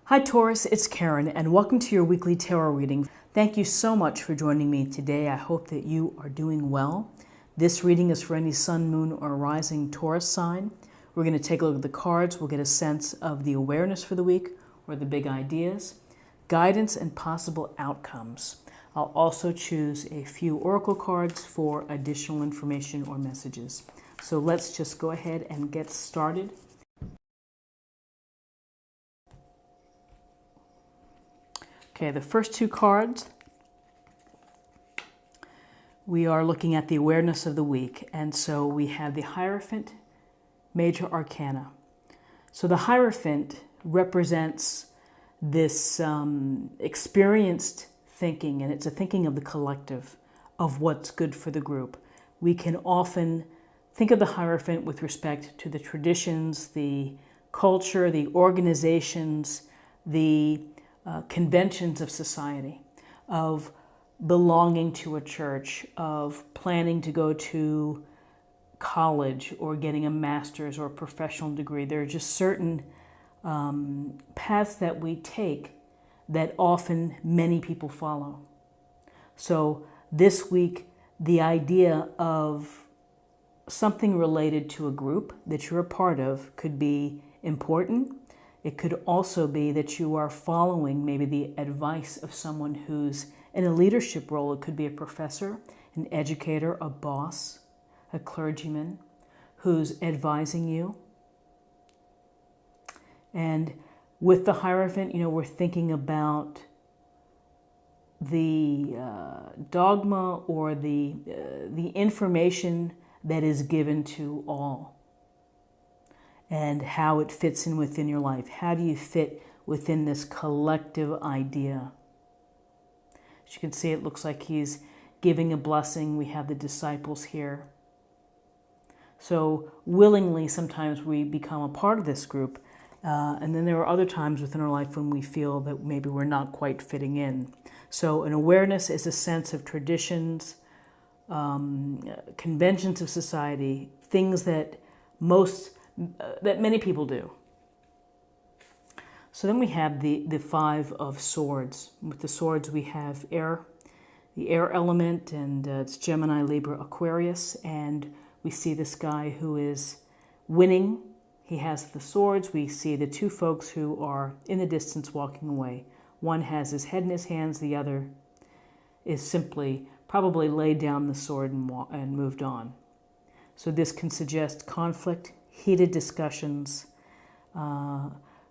Hi Taurus, it's Karen and welcome to your weekly tarot reading. Thank you so much for joining me today. I hope that you are doing well. This reading is for any sun, moon, or rising Taurus sign. We're going to take a look at the cards. We'll get a sense of the awareness for the week or the big ideas, guidance, and possible outcomes. I'll also choose a few oracle cards for additional information or messages. So let's just go ahead and get started. Okay, the first two cards, we are looking at the awareness of the week. And so we have the Hierophant, Major Arcana. So the Hierophant represents this experienced thinking, and it's a thinking of the collective, of what's good for the group. We can often think of the Hierophant with respect to the traditions, the culture, the organizations, the conventions of society, of belonging to a church, of planning to go to college or getting a master's or a professional degree. There are just certain paths that we take that often many people follow. So this week, the idea of something related to a group that you're a part of could be important. It could also be that you are following maybe the advice of someone who's in a leadership role. It could be a professor, an educator, a boss, a clergyman who's advising you. And with the Hierophant, we're thinking about the dogma or the information that is given to all, and how it fits in within your life. How do you fit within this collective idea? As you can see, it looks like he's giving a blessing. We have the disciples here. So willingly, sometimes we become a part of this group. And then there are other times within our life when we feel that maybe we're not quite fitting in. So an awareness is a sense of traditions, conventions of society, things that many people do. So then we have the Five of Swords. With the swords we have air, the air element, and it's Gemini, Libra, Aquarius. And we see this guy who is winning. He has the swords. We see the two folks who are in the distance walking away. One has his head in his hands. The other is simply probably laid down the sword and moved on. So this can suggest conflict, heated discussions,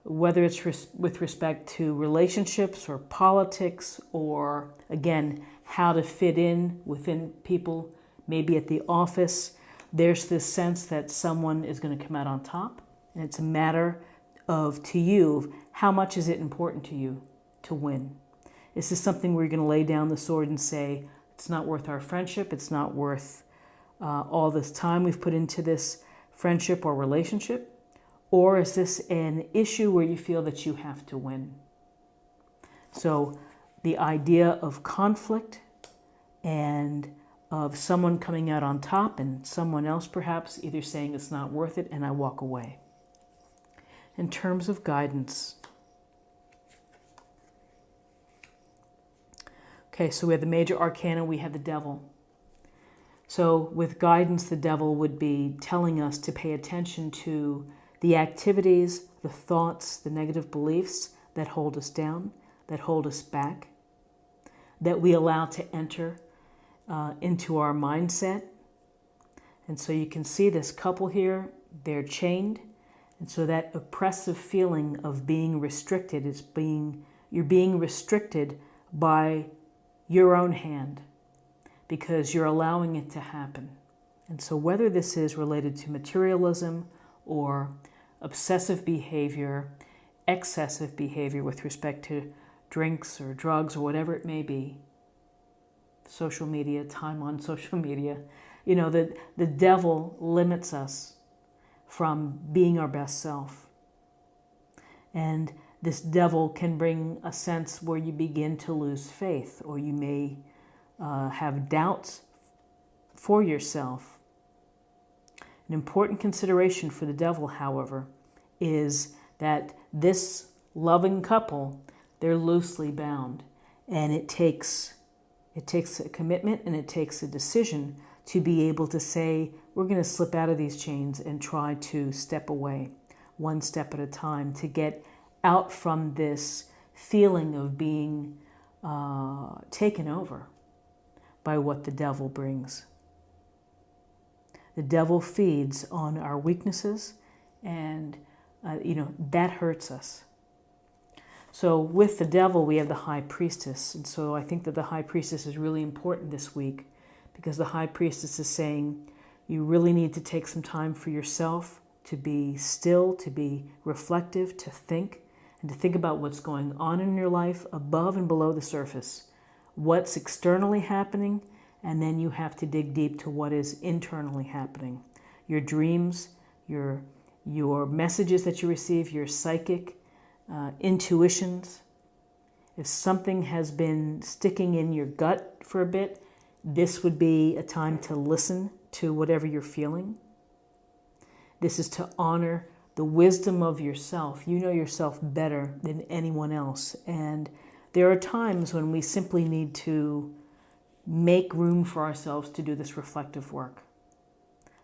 whether it's with respect to relationships or politics, or again, how to fit in within people, maybe at the office. There's this sense that someone is going to come out on top, and it's a matter of, to you, how much is it important to you to win? Is this something where you're going to lay down the sword and say, it's not worth our friendship, it's not worth all this time we've put into this friendship or relationship? Or is this an issue where you feel that you have to win? So the idea of conflict and of someone coming out on top and someone else perhaps either saying it's not worth it and I walk away. In terms of guidance, okay, so we have the Major Arcana, we have the Devil. So with guidance, the Devil would be telling us to pay attention to the activities, the thoughts, the negative beliefs that hold us down, that hold us back, that we allow to enter into our mindset. And so you can see this couple here, they're chained. And so that oppressive feeling of being restricted is you're being restricted by your own hand because you're allowing it to happen. And so whether this is related to materialism or obsessive behavior, excessive behavior with respect to drinks or drugs or whatever it may be, social media, time on social media, the devil limits us from being our best self. And this devil can bring a sense where you begin to lose faith, or you may have doubts for yourself. An important consideration for the devil, however, is that this loving couple, they're loosely bound. And it takes a commitment and it takes a decision to be able to say, we're going to slip out of these chains and try to step away, one step at a time, to get out from this feeling of being taken over by what the devil brings. The devil feeds on our weaknesses, and that hurts us. So with the devil, we have the high priestess. And so I think that the high priestess is really important this week, because the high priestess is saying you really need to take some time for yourself, to be still, to be reflective, to think, and to think about what's going on in your life above and below the surface, what's externally happening, and then you have to dig deep to what is internally happening. Your dreams, your messages that you receive, your psychic intuitions. If something has been sticking in your gut for a bit, this would be a time to listen to whatever you're feeling. This is to honor the wisdom of yourself. You know yourself better than anyone else. And there are times when we simply need to make room for ourselves to do this reflective work,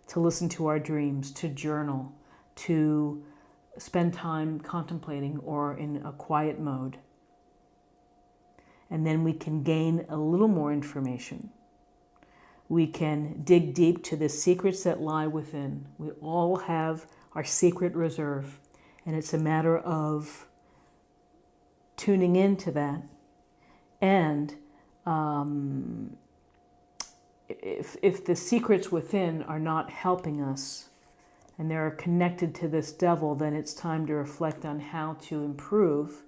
to listen to our dreams, to journal, to spend time contemplating or in a quiet mode. And then we can gain a little more information. We can dig deep to the secrets that lie within. We all have our secret reserve, and it's a matter of tuning into that. And if the secrets within are not helping us, and they're connected to this devil, then it's time to reflect on how to improve.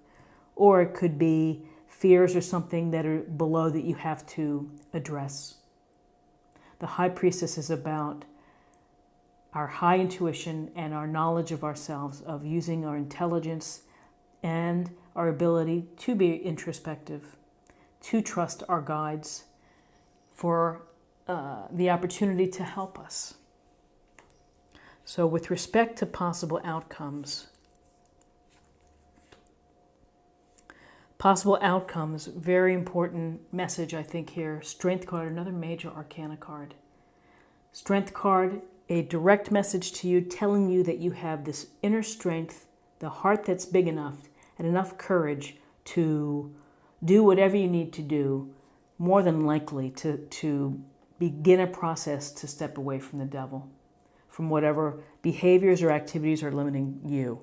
Or it could be fears or something that are below that you have to address. The high priestess is about our high intuition and our knowledge of ourselves, of using our intelligence and our ability to be introspective, to trust our guides for the opportunity to help us. So with respect to possible outcomes, very important message, I think, here. Strength card, another major arcana card. Strength card, a direct message to you, telling you that you have this inner strength, the heart that's big enough, and enough courage to do whatever you need to do, more than likely to begin a process to step away from the devil, from whatever behaviors or activities are limiting you.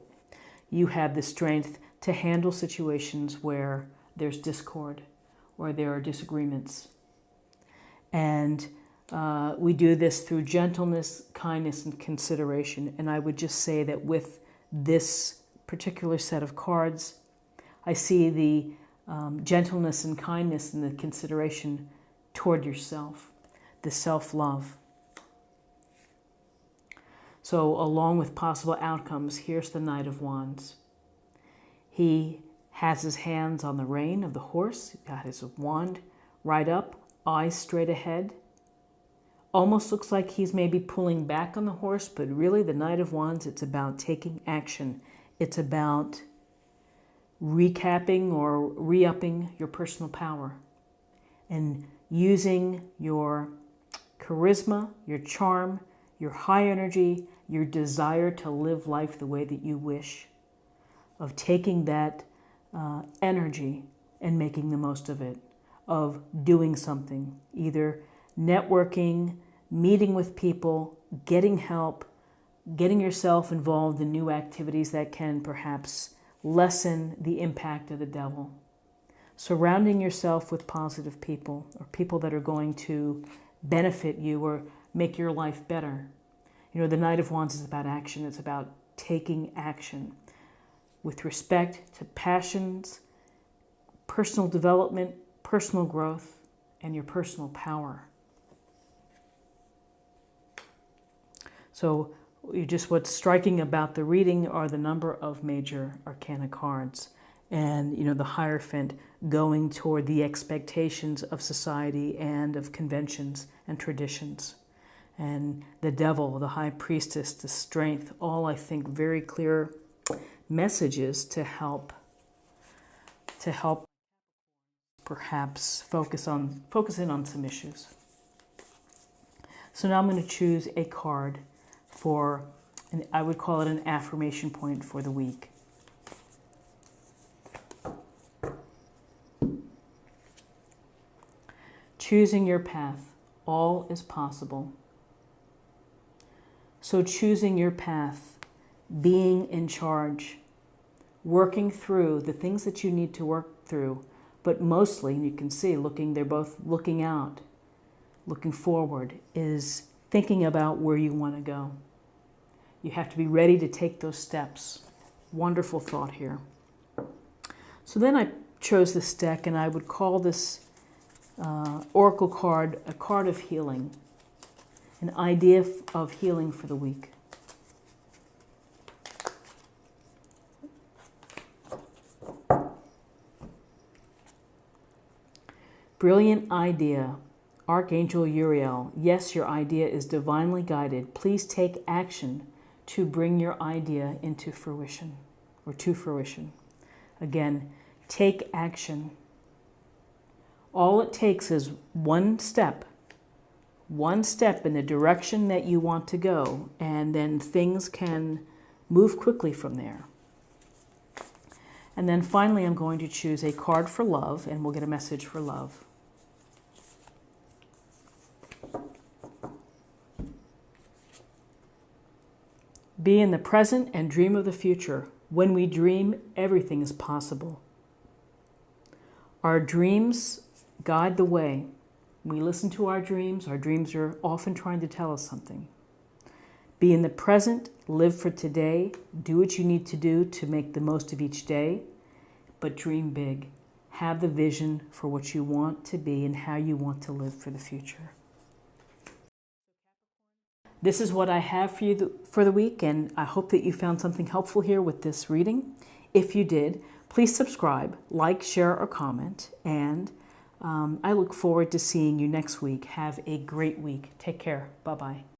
You have the strength to handle situations where there's discord or there are disagreements. And we do this through gentleness, kindness, and consideration. And I would just say that with this particular set of cards, I see the gentleness and kindness and the consideration toward yourself, the self-love. So along with possible outcomes, here's the Knight of Wands. He has his hands on the rein of the horse. He's got his wand right up, eyes straight ahead. Almost looks like he's maybe pulling back on the horse, but really the Knight of Wands, it's about taking action. It's about recapping or re-upping your personal power and using your charisma, your charm, your high energy, your desire to live life the way that you wish, of taking that energy and making the most of it, of doing something, either networking, meeting with people, getting help, getting yourself involved in new activities that can perhaps lessen the impact of the devil. Surrounding yourself with positive people, or people that are going to benefit you or make your life better. You know, the Knight of Wands is about action. It's about taking action with respect to passions, personal development, personal growth, and your personal power. So what's striking about the reading are the number of major arcana cards. And, the Hierophant going toward the expectations of society and of conventions and traditions. And the devil, the high priestess, the strength, all, I think, very clear messages to help to help perhaps focus in on some issues. So now I'm going to choose a card for, and I would call it an affirmation point for the week. Choosing your path. All is possible. So choosing your path, being in charge, working through the things that you need to work through, but mostly, and you can see, they're both looking out, looking forward, is thinking about where you want to go. You have to be ready to take those steps. Wonderful thought here. So then I chose this deck, and I would call this Oracle card a card of healing, an idea of healing for the week. Brilliant idea. Archangel Uriel, yes, your idea is divinely guided. Please take action to bring your idea into fruition, or to fruition. Again, take action. All it takes is one step in the direction that you want to go, and then things can move quickly from there. And then finally, I'm going to choose a card for love, and we'll get a message for love. Be in the present and dream of the future. When we dream, everything is possible. Our dreams guide the way. When we listen to our dreams are often trying to tell us something. Be in the present, live for today, do what you need to do to make the most of each day, but dream big. Have the vision for what you want to be and how you want to live for the future. This is what I have for you for the week, and I hope that you found something helpful here with this reading. If you did, please subscribe, like, share, or comment, and I look forward to seeing you next week. Have a great week. Take care. Bye-bye.